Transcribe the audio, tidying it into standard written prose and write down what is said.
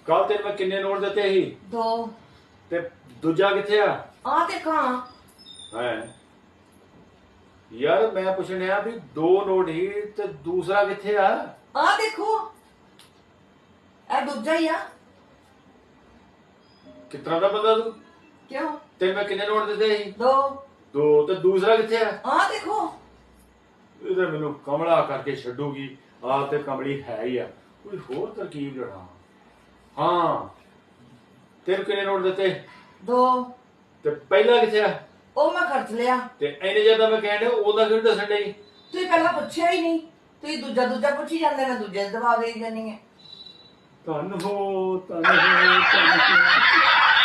ਕੱਲ ਤੈਨੂੰ ਮੈਂ ਕਿੰਨੇ ਨੋਟ ਦਿੱਤੇ ਸੀ? 2 ਤੇ ਦੂਜਾ ਕਿੱਥੇ ਆ? ਆ ਦੇਖਾਂ। ਹੈ ਯਾਰ ਮੈਂ ਪੁੱਛਣਿਆ ਵੀ 2 ਨੋਟ ਹੀ ਤੇ ਦੂਸਰਾ ਕਿੱਥੇ ਆ? ਆ ਦੇਖੋ, ਇਹ ਦੂਜਾ ਹੀ ਆ। ਕਿਸ ਤਰ੍ਹਾਂ ਦਾ ਬੰਦਾ ਤੂੰ? ਕਿਉਂ? ਤੈਨੂੰ ਮੈਂ ਕਿੰਨੇ ਨੋਟ ਦਿੱਤੇ ਸੀ? 2 2 ਤੇ ਦੂਸਰਾ ਕਿੱਥੇ ਆ? ਆ ਦੇਖੋ। ਇਹਦੇ ਮੈਨੂੰ ਕਮਲਾ ਕਰਕੇ ਛੱਡੂਗੀ। ਆ ਤੇ ਕਮਲੀ ਹੈ ਹੀ ਆ। ਕੋਈ ਹੋਰ ਤਰਕੀਬ ਲੜਾ। ਹਾਂ ਤੈਨੂੰ ਕਿੰਨੇ ਨੋਟ ਦਿੱਤੇ? 2 ਤੇ ਪਹਿਲਾ ਕਿੱਥੇ ਆ? ਉਹ ਮੈਂ ਖਰਚ ਲਿਆ। ਤੇ ਇੰਨੇ ਜ਼ਿਆਦਾ ਮੈਂ ਕਹਿਣ ਡਿਆ ਉਹਦਾ ਕਿਉਂ ਨੀ ਦੱਸਣ ਡਈ? ਤੁਸੀਂ ਪਹਿਲਾਂ ਪੁੱਛਿਆ ਹੀ ਨਹੀਂ। ਤੁਸੀਂ ਦੂਜਾ ਪੁੱਛੀ ਜਾਂਦੇ ਨੇ, ਦੂਜੇ ਦਾ ਜਵਾਬ ਦੇ ਜਾਨੀ ਹੈ। ਧੰਨ ਹੋ ਧੰਨ ਹੋ ਧੰਨ ਹੋ।